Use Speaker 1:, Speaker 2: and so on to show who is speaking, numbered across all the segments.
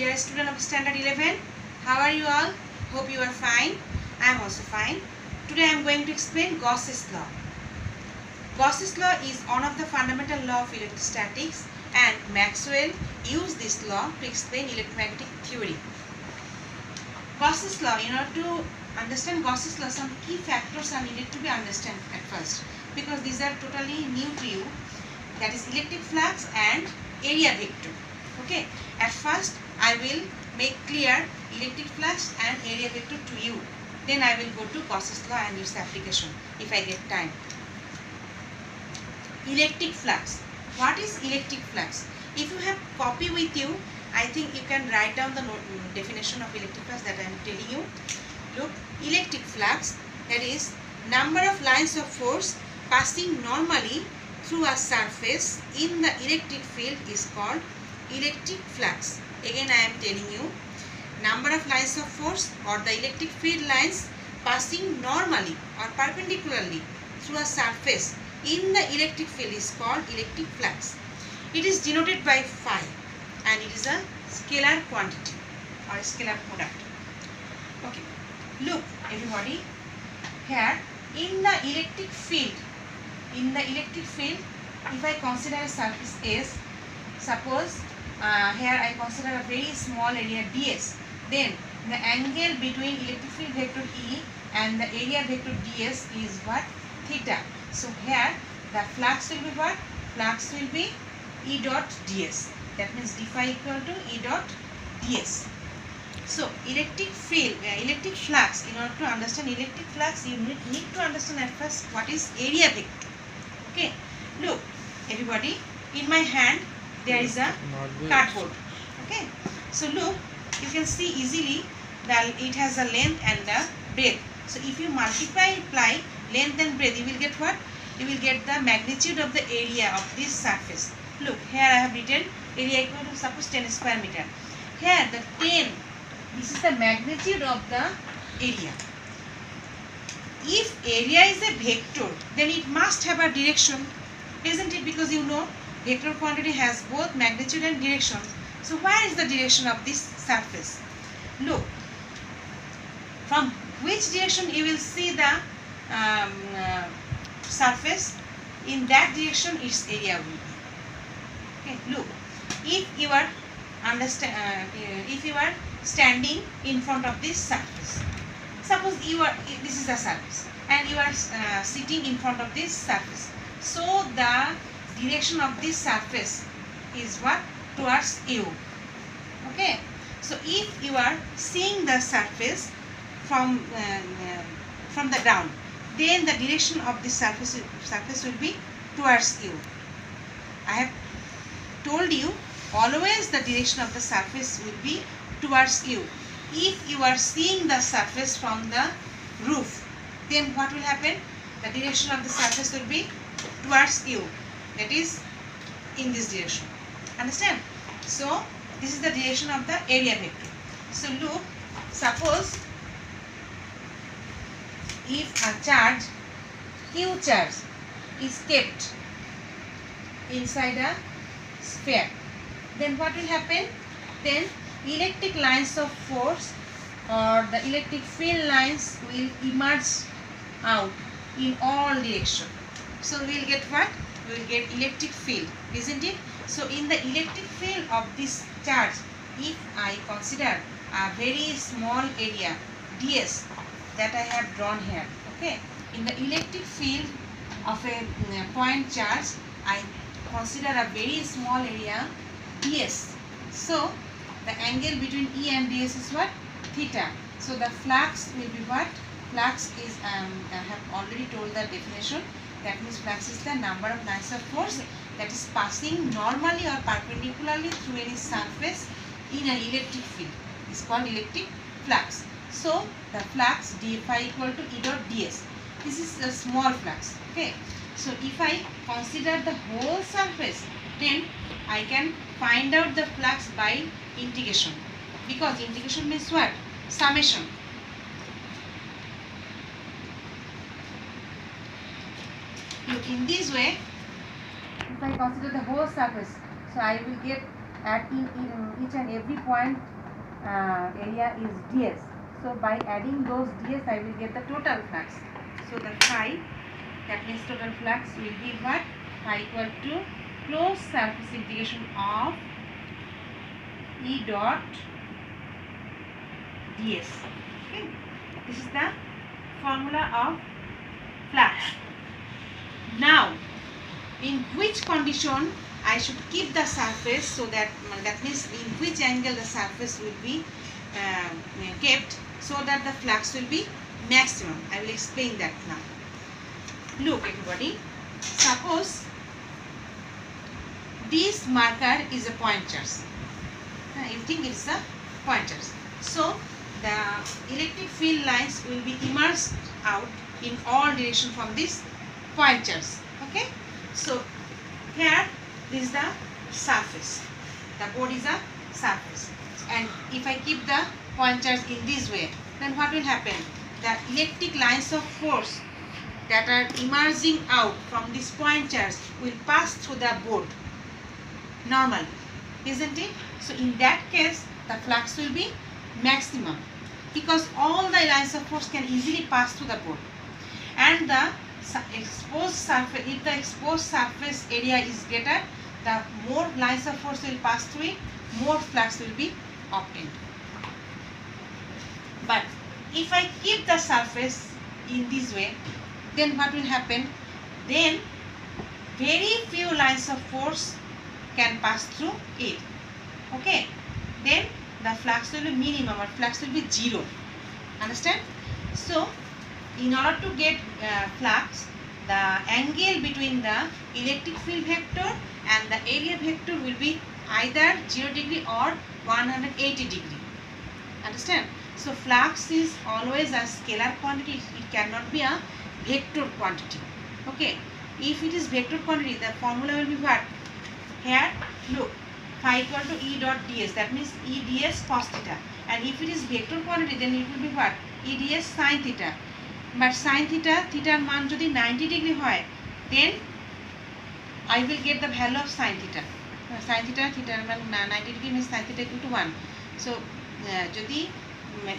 Speaker 1: Dear student of standard 11, how are you all? Hope you are fine. I am also fine. Today I am going to explain Gauss's law. Gauss's law is one of the fundamental law of electrostatics, and Maxwell used this law to explain electromagnetic theory. Gauss's law, in order to understand Gauss's law, some key factors are needed to be understood at first, because these are totally new to you. That is electric flux and area vector. Okay, at first I will make clear electric flux and area vector to you. Then I will go to Gauss's law and its application if I get time. Electric flux. What is electric flux? If you have copy with you, I think you can write down the definition of electric flux that I am telling you. Look, electric flux, that is number of lines of force passing normally through a surface in the electric field is called electric flux. Again I am telling you, number of lines of force or the electric field lines passing normally or perpendicularly through a surface in the electric field is called electric flux. It is denoted by phi and it is a scalar quantity or a scalar product. Okay, look everybody, here in the electric field, if I consider a surface S, suppose here I consider a very small area ds, then the angle between electric field vector E and the area vector ds is what? Theta. So here the flux will be what? Flux will be E dot ds. That means d phi equal to E dot ds. So electric field, electric flux, in order to understand electric flux, you need to understand at first what is area vector. Okay, look everybody, in my hand there is a cardboard. Okay, so look, you can see easily that it has a length and a breadth. So if you multiply length and breadth, you will get what? You will get the magnitude of the area of this surface. Look, here I have written area equal to suppose 10 square meter. Here the 10, this is the magnitude of the area. If area is a vector, then it must have a direction, isn't it? Because you know vector quantity has both magnitude and direction. So where is the direction of this surface? Look, from which direction you will see the surface, in that direction its area will be. Okay, look, if you are standing in front of this surface, suppose this is a surface and you are sitting in front of this surface, so the direction of this surface is what? Towards you. Okay, so if you are seeing the surface from the ground, then the direction of this surface will be towards you. I have told you always the direction of the surface will be towards you. If you are seeing the surface from the roof, then what will happen? The direction of the surface will be towards you, that is in this direction. Understand? So this is the direction of the area vector. So look, suppose if a charge, Q charge, is kept inside a sphere, then what will happen? Then electric lines of force or the electric field lines will emerge out in all directions. So we will get what? We will get electric field, isn't it? So in the electric field of this charge, if I consider a very small area ds that I have drawn here, okay, in the electric field of a point charge, I consider a very small area ds. So the angle between E and ds is what? Theta. So the flux will be what? Flux is, I have already told the definition. That means flux is the number of lines of force that is passing normally or perpendicularly through any surface in an electric field. It's called electric flux. So the flux d phi equal to E dot ds. This is a small flux. Okay. So if I consider the whole surface, then I can find out the flux by integration, because integration means what? Summation. Look, in this way, if I consider the whole surface, so I will get at each and every point area is ds. So by adding those ds, I will get the total flux. So the phi, that means total flux will be what? Phi equal to closed surface integration of E dot ds. Okay, this is the formula of flux. Now, in which condition I should keep the surface, so that means in which angle the surface will be kept, so that the flux will be maximum. I will explain that now. Look everybody, suppose this marker is a pointers. You think it's a pointers. So the electric field lines will be immersed out in all direction from this pointers. Okay, so here this is the surface, the board is a surface, and if I keep the pointers in this way, then what will happen? The electric lines of force that are emerging out from these pointers will pass through the board normally, isn't it? So in that case the flux will be maximum, because all the lines of force can easily pass through the board, and the exposed surface, if the exposed surface area is greater, the more lines of force will pass through it, more flux will be obtained. But if I keep the surface in this way, then what will happen? Then very few lines of force can pass through it. Okay, then the flux will be minimum, or flux will be zero. Understand? So in order to get flux, the angle between the electric field vector and the area vector will be either 0 degree or 180 degree. Understand? So flux is always a scalar quantity, it cannot be a vector quantity. Okay, if it is vector quantity, the formula will be what? Here, look, phi equal to E dot ds, that means E ds cos theta. And if it is vector quantity, then it will be what? E ds sin theta. But sin theta, theta मान যদি 90 degree হয়, then I will get the value of sin theta. Sin theta, theta मान 90 degree means sin theta equal to 1. So যদি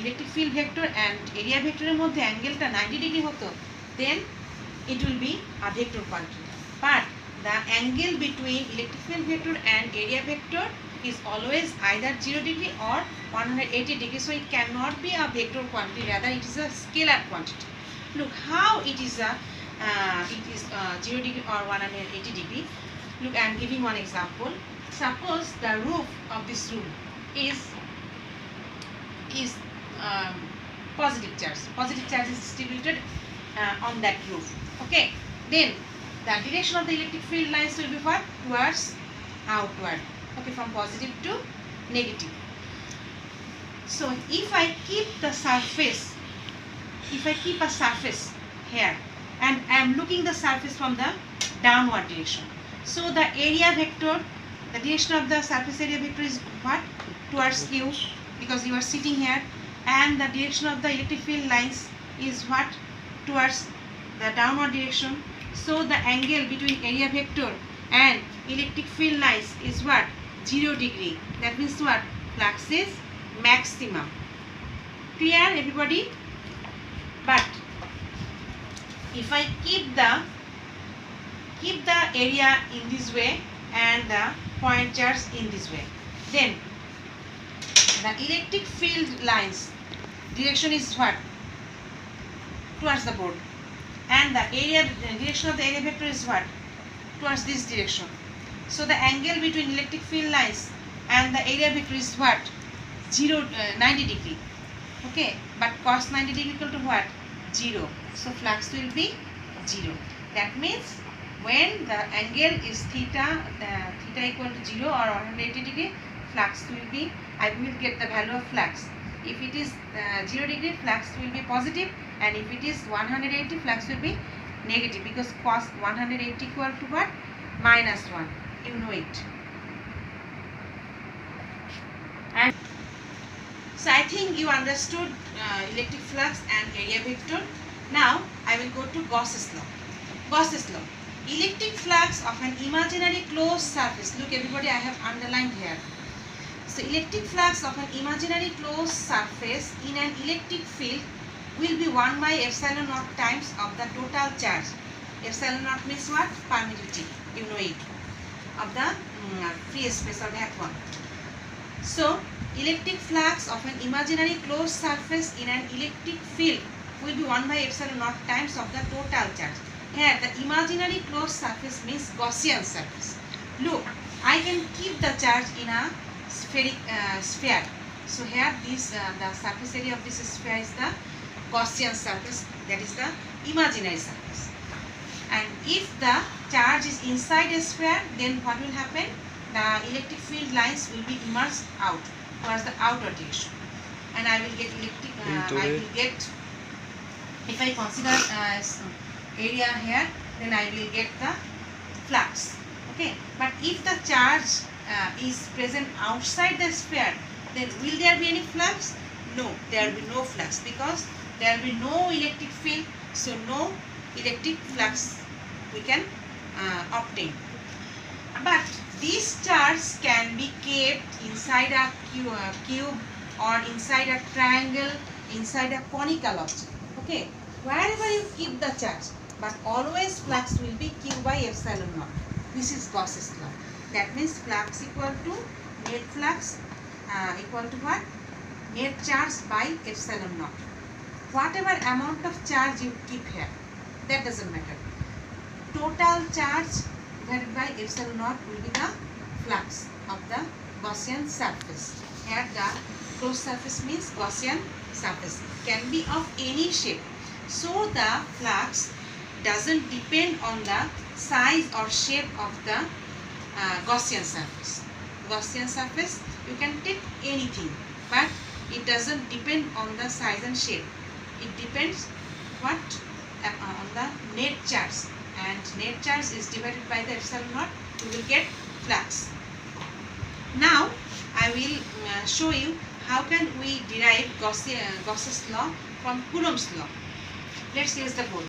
Speaker 1: electric field vector and area vector এর মধ্যে অ্যাঙ্গেলটা 90 degree হতো, then it will be a vector quantity. But the angle between electric field vector and area vector is always either 0 degree or 180 degree. So it cannot be a vector quantity, rather it is a scalar quantity. Look how it is 0 degree or 180 degree. Look, I am giving one example. Suppose the roof of this room is positive charge. Positive charge is distributed on that roof. Okay, then the direction of the electric field lines will be what? Towards outward. Okay, from positive to negative. So if I keep the surface, if I keep a surface here and I am looking the surface from the downward direction, so the area vector, the direction of the surface area vector is what? Towards you, because you are sitting here, and the direction of the electric field lines is what? Towards the downward direction. So the angle between area vector and electric field lines is what? 0 degree. That means what? Flux is maximum. Clear everybody? But if I keep the area in this way and the point charge in this way, then the electric field lines direction is what? Towards the board, and the direction of the area vector is what? Towards this direction. So the angle between electric field lines and the area vector is what? 90 degree. Okay, but cos 90 degree equal to what? 0. So flux will be 0. That means when the angle is theta equal to 0 or 180 degree, flux will be, I will get the value of flux. If it is 0 degree, flux will be positive, and if it is 180, flux will be negative, because cos 180 equal to what? Minus 1. You know it. And so I think you understood electric flux and area vector. Now I will go to Gauss's law. Gauss's law. electric flux of an imaginary closed surface. Look everybody, I have underlined here. So electric flux of an imaginary closed surface in an electric field will be 1 by epsilon naught times of the total charge. Epsilon naught means what? Permittivity, you know it, of the free space or that one. So electric flux of an imaginary closed surface in an electric field will be 1 by epsilon naught times of the total charge. Here the imaginary closed surface means Gaussian surface. Look, I can keep the charge in a spheric sphere. So here this the surface area of this sphere is the Gaussian surface, that is the imaginary surface. And if the charge is inside a sphere, then what will happen? The electric field lines will be immersed out towards the outer direction, and I will get electric. I will get, if I consider area here, then I will get the flux. Okay, but if the charge is present outside the sphere, then will there be any flux? No, there will be no flux, because there will be no electric field, so no electric flux we can obtain. But this charge can be kept inside a cube or inside a triangle, inside a conical object. Okay, wherever you keep the charge, but always flux will be q by epsilon naught. This is Gauss's law. That means flux equal to net flux equal to what? Net charge by epsilon naught. Whatever amount of charge you keep here, that doesn't matter. Total charge divided by epsilon naught will be the flux of the Gaussian surface. Here the closed surface means Gaussian surface, can be of any shape. So the flux doesn't depend on the size or shape of the Gaussian surface. Gaussian surface you can take anything, but it doesn't depend on the size and shape. It depends what on the net charge, and net charge is divided by the epsilon naught, you will get flux. Now I will show you how can we derive Gauss's law from Coulomb's law. Let's use the board.